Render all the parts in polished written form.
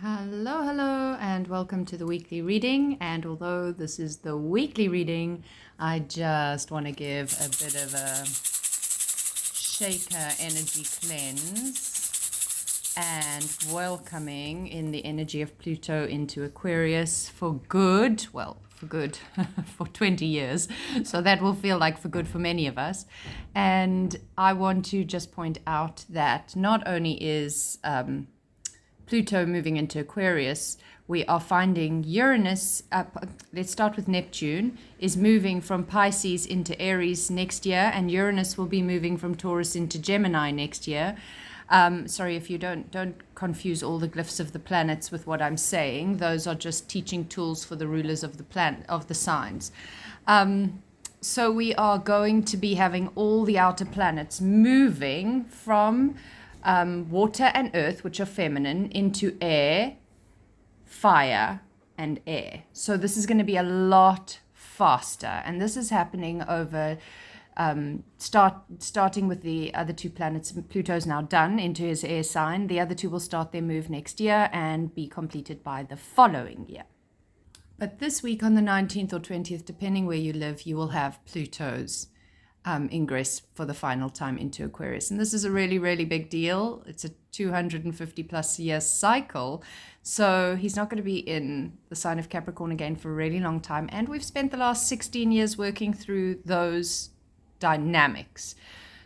Hello, and welcome to the weekly reading. And although this is the weekly reading, I just want to give a bit of a shaker energy cleanse and welcoming in the energy of Pluto into Aquarius for good. Well, for good for 20 years. So that will feel like for good for many of us. And I want to just point out that not only is Pluto moving into Aquarius, we are finding Uranus, let's start with Neptune, is moving from Pisces into Aries next year, and Uranus will be moving from Taurus into Gemini next year. Sorry if you don't confuse all the glyphs of the planets with what I'm saying. Those are just teaching tools for the rulers of the signs. So we are going to be having all the outer planets moving from water and earth, which are feminine, into air, fire, and air. So this is going to be a lot faster, and this is happening over starting with the other two planets. Pluto's now done into his air sign. The other two will start their move next year and be completed by the following year. But this week on the 19th or 20th, depending where you live, you will have Pluto's ingress for the final time into Aquarius. And this is a really, really big deal. It's a 250 plus year cycle. So he's not going to be in the sign of Capricorn again for a really long time. And we've spent the last 16 years working through those dynamics.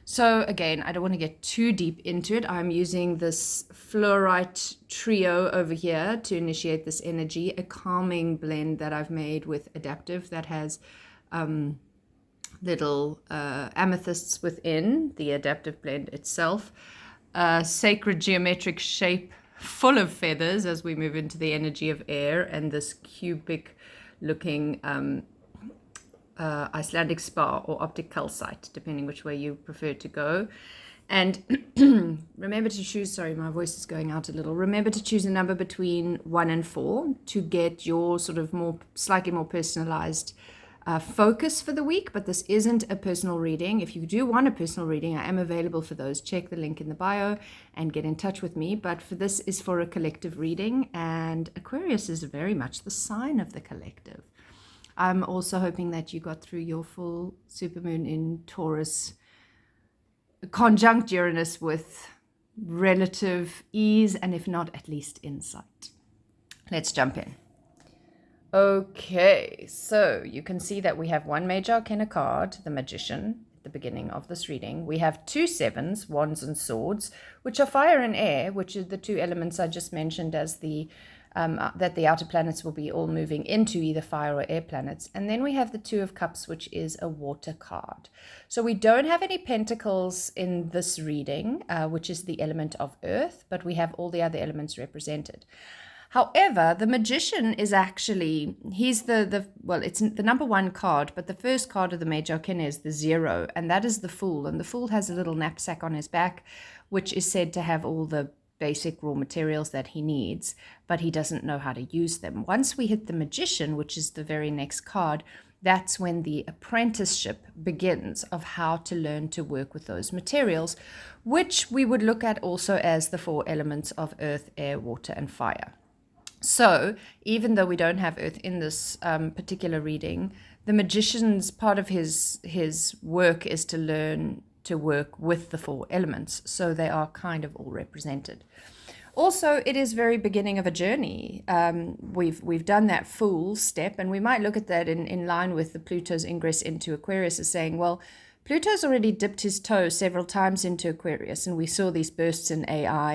So again, I don't want to get too deep into it. I'm using this fluorite trio over here to initiate this energy, a calming blend that I've made with adaptive that has little amethysts within the adaptive blend itself, sacred geometric shape full of feathers as we move into the energy of air, and this cubic looking Icelandic spar or optic calcite, depending which way you prefer to go. And remember to choose, sorry, my voice is going out a little. Remember to choose a number between 1 and 4 to get your sort of slightly more personalized focus for the week, but this isn't a personal reading. If you do want a personal reading, I am available for those. Check the link in the bio and get in touch with me. But for this is for a collective reading, and Aquarius is very much the sign of the collective. I'm also hoping that you got through your full supermoon in Taurus conjunct Uranus with relative ease, and if not, at least insight. Let's jump in. Okay, so you can see that we have one major arcana card, the Magician, at the beginning of this reading. We have 2 sevens, wands and swords, which are fire and air, which are the two elements I just mentioned as that the outer planets will be all moving into either fire or air planets. And then we have the 2 of cups, which is a water card. So we don't have any pentacles in this reading, which is the element of earth, but we have all the other elements represented. However, the Magician is actually, he's it's the number 1 card, but the first card of the major arcana is the 0, and that is the Fool. And the Fool has a little knapsack on his back, which is said to have all the basic raw materials that he needs, but he doesn't know how to use them. Once we hit the Magician, which is the very next card, that's when the apprenticeship begins of how to learn to work with those materials, which we would look at also as the 4 elements of earth, air, water, and fire. So even though we don't have earth in this particular reading, the Magician's part of his work is to learn to work with the 4 elements. So they are kind of all represented. Also, it is very beginning of a journey. We've done that Fool step, and we might look at that in line with the Pluto's ingress into Aquarius as saying, well, Pluto's already dipped his toe several times into Aquarius, and we saw these bursts in AI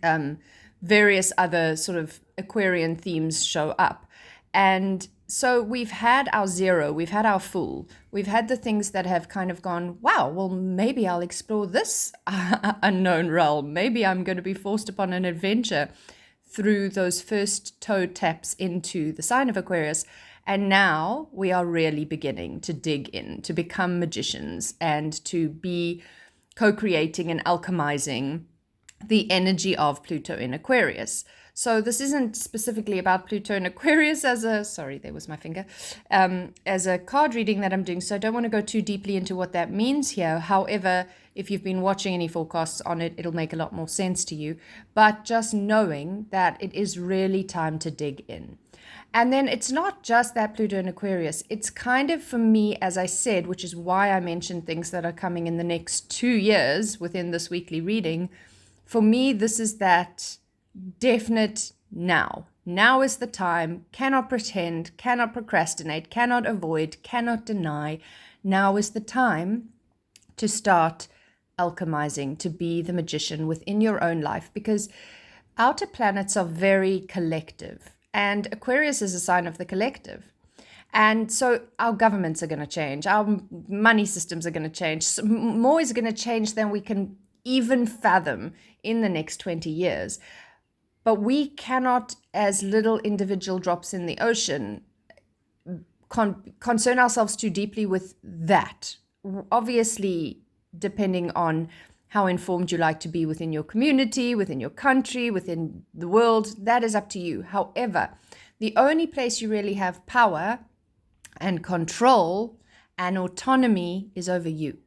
and various other sort of Aquarian themes show up. And so we've had our 0, we've had our Fool, we've had the things that have kind of gone, wow, well, maybe I'll explore this unknown realm. Maybe I'm going to be forced upon an adventure through those first toe taps into the sign of Aquarius. And now we are really beginning to dig in, to become magicians and to be co-creating and alchemizing the energy of Pluto in Aquarius. So this isn't specifically about Pluto in Aquarius as a card reading that I'm doing. So I don't want to go too deeply into what that means here. However, If you've been watching any forecasts on it, it'll make a lot more sense to you. But just knowing that it is really time to dig in. And then it's not just that Pluto in Aquarius. It's kind of, for me, as I said, which is why I mentioned things that are coming in the next 2 years within this weekly reading. For me, this is that definite now. Now is the time. Cannot pretend, cannot procrastinate, cannot avoid, cannot deny. Now is the time to start alchemizing, to be the magician within your own life, because outer planets are very collective. And Aquarius is a sign of the collective. And so our governments are going to change. Our money systems are going to change. More is going to change than we can even fathom in the next 20 years. But we cannot, as little individual drops in the ocean, concern ourselves too deeply with that. Obviously, depending on how informed you like to be within your community, within your country, within the world, that is up to you. However, the only place you really have power and control and autonomy is over you.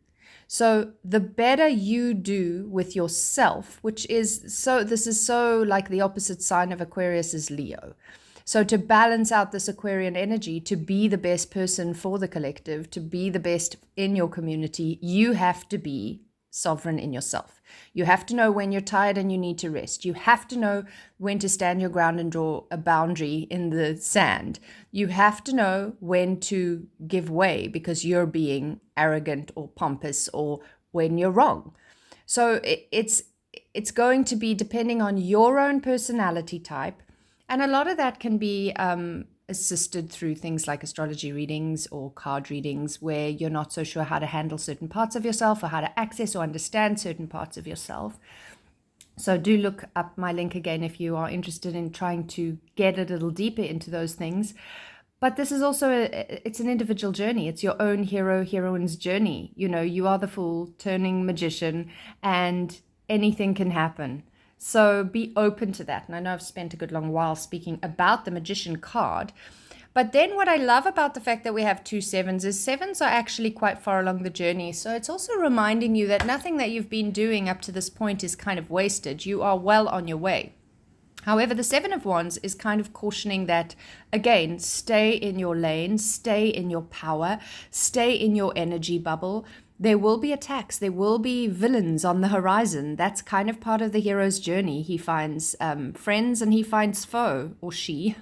So the better you do with yourself, this is so like the opposite sign of Aquarius is Leo. So to balance out this Aquarian energy, to be the best person for the collective, to be the best in your community, you have to be sovereign in yourself. You have to know when you're tired and you need to rest. You have to know when to stand your ground and draw a boundary in the sand. You have to know when to give way because you're being arrogant or pompous, or when you're wrong. So it's going to be depending on your own personality type. And a lot of that can be assisted through things like astrology readings or card readings, where you're not so sure how to handle certain parts of yourself or how to access or understand certain parts of yourself. So do look up my link again if you are interested in trying to get a little deeper into those things. But this is also, it's an individual journey. It's your own heroine's journey. You know, you are the fool turning magician and anything can happen. So be open to that. And I know I've spent a good long while speaking about the Magician card. But then what I love about the fact that we have 2 sevens is sevens are actually quite far along the journey. So it's also reminding you that nothing that you've been doing up to this point is kind of wasted. You are well on your way. However, the 7 of Wands is kind of cautioning that, again, stay in your lane, stay in your power, stay in your energy bubble. There will be attacks. There will be villains on the horizon. That's kind of part of the hero's journey. He finds friends and he finds foe, or she.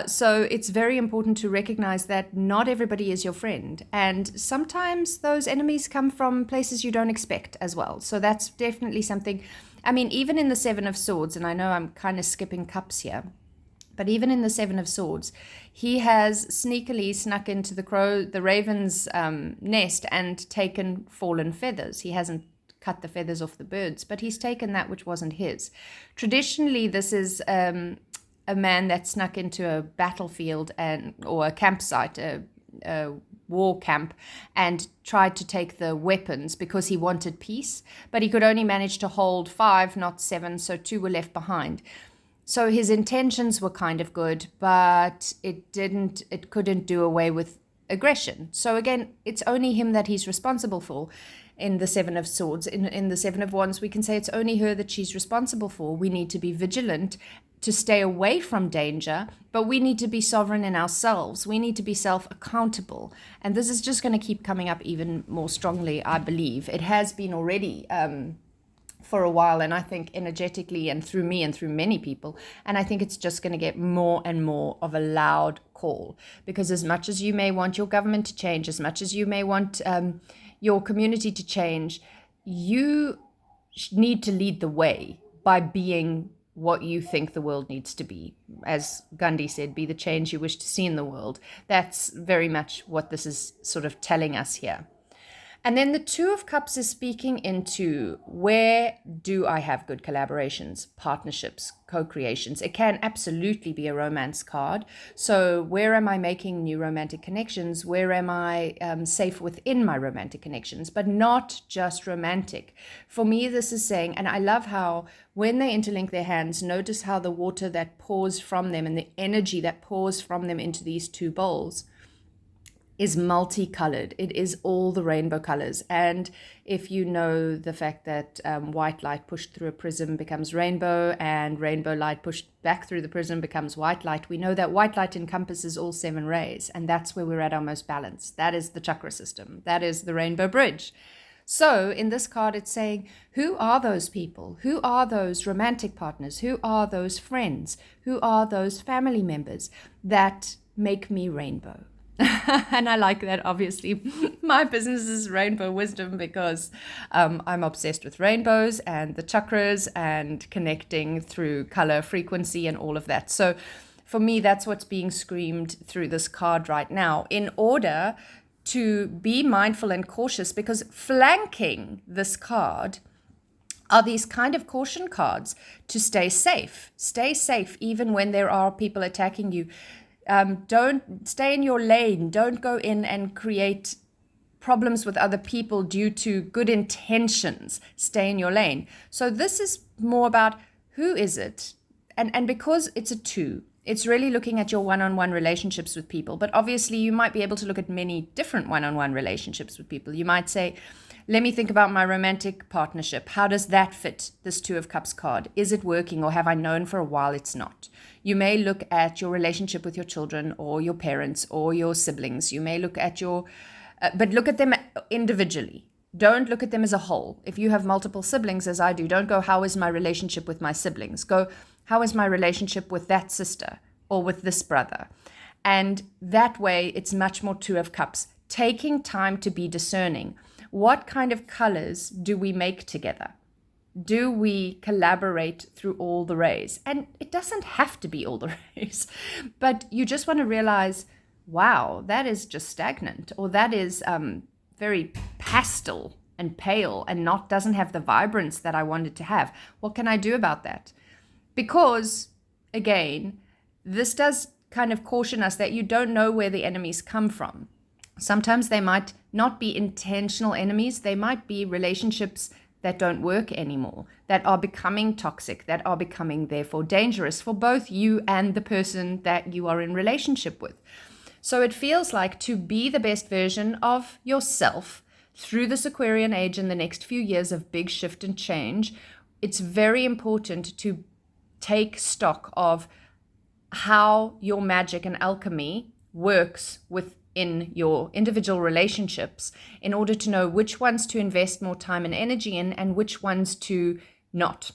So it's very important to recognize that not everybody is your friend. And sometimes those enemies come from places you don't expect as well. So that's definitely something. I mean, even in the 7 of Swords, and I know I'm kind of skipping cups here, but even in the 7 of Swords, he has sneakily snuck into the raven's nest and taken fallen feathers. He hasn't cut the feathers off the birds, but he's taken that which wasn't his. Traditionally, this is a man that snuck into a battlefield or a campsite, a war camp, and tried to take the weapons because he wanted peace, but he could only manage to hold 5, not 7, so 2 were left behind. So his intentions were kind of good, but it couldn't do away with aggression. So again, it's only him that he's responsible for in the 7 of Swords. In the 7 of Wands, we can say it's only her that she's responsible for. We need to be vigilant to stay away from danger, but we need to be sovereign in ourselves. We need to be self-accountable. And this is just going to keep coming up even more strongly, I believe. It has been already for a while, and I think energetically and through me and through many people, and I think it's just going to get more and more of a loud call, because as much as you may want your government to change, as much as you may want your community to change, you need to lead the way by being what you think the world needs to be. As Gandhi said, be the change you wish to see in the world. That's very much what this is sort of telling us here. And then the 2 of Cups is speaking into, where do I have good collaborations, partnerships, co-creations? It can absolutely be a romance card. So where am I making new romantic connections? Where am I safe within my romantic connections, but not just romantic? For me, this is saying, and I love how when they interlink their hands, notice how the water that pours from them and the energy that pours from them into these 2 bowls is multicolored. It is all the rainbow colors. And if you know the fact that white light pushed through a prism becomes rainbow, and rainbow light pushed back through the prism becomes white light, we know that white light encompasses all 7 rays, and that's where we're at our most balance. That is the chakra system. That is the rainbow bridge. So in this card, it's saying, who are those people? Who are those romantic partners? Who are those friends? Who are those family members that make me rainbow? And I like that, obviously. My business is Rainbow Wisdom because I'm obsessed with rainbows and the chakras and connecting through color, frequency, and all of that. So for me, that's what's being screamed through this card right now, in order to be mindful and cautious, because flanking this card are these kind of caution cards to stay safe. Stay safe even when there are people attacking you. Don't stay in your lane. Don't go in and create problems with other people due to good intentions. Stay in your lane. So this is more about who is it? And because it's a 2, it's really looking at your one-on-one relationships with people. But obviously you might be able to look at many different one-on-one relationships with people. You might say, let me think about my romantic partnership. How does that fit this 2 of Cups card? Is it working, or have I known for a while it's not? You may look at your relationship with your children or your parents or your siblings. You may look at but look at them individually. Don't look at them as a whole. If you have multiple siblings, as I do, don't go, how is my relationship with my siblings? Go, how is my relationship with that sister or with this brother? And that way, it's much more 2 of Cups. Taking time to be discerning. What kind of colors do we make together? Do we collaborate through all the rays? And it doesn't have to be all the rays, but you just want to realize, wow, that is just stagnant, or that is very pastel and pale and doesn't have the vibrance that I wanted to have. What can I do about that? Because, again, this does kind of caution us that you don't know where the enemies come from. Sometimes they might not be intentional enemies. They might be relationships that don't work anymore, that are becoming toxic, that are becoming therefore dangerous for both you and the person that you are in relationship with. So it feels like, to be the best version of yourself through this Aquarian age in the next few years of big shift and change, it's very important to take stock of how your magic and alchemy works within your individual relationships, in order to know which ones to invest more time and energy in and which ones to not.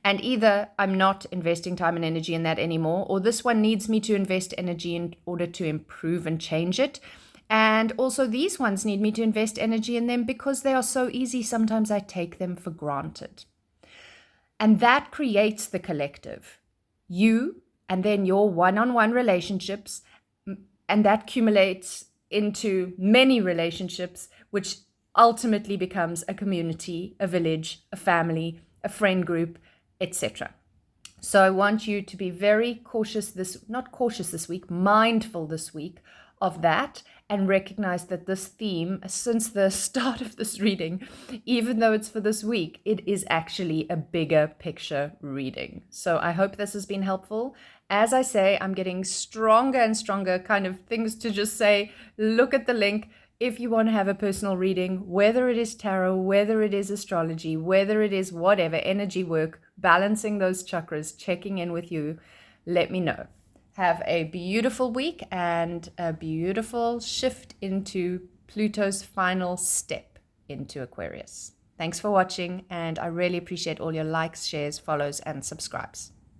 And either I'm not investing time and energy in that anymore, or this one needs me to invest energy in order to improve and change it. And also these ones need me to invest energy in them because they are so easy. Sometimes I take them for granted. And that creates the collective. You, and then your one-on-one relationships, and that accumulates into many relationships, which ultimately becomes a community, a village, a family, a friend group, etc. So I want you to be very mindful this week of that, and recognize that this theme, since the start of this reading, even though it's for this week, it is actually a bigger picture reading. So I hope this has been helpful. As I say, I'm getting stronger and stronger kind of things to just say. Look at the link if you want to have a personal reading, whether it is tarot, whether it is astrology, whether it is whatever, energy work, balancing those chakras, checking in with you, let me know. Have a beautiful week and a beautiful shift into Pluto's final step into Aquarius. Thanks for watching, and I really appreciate all your likes, shares, follows, and subscribes.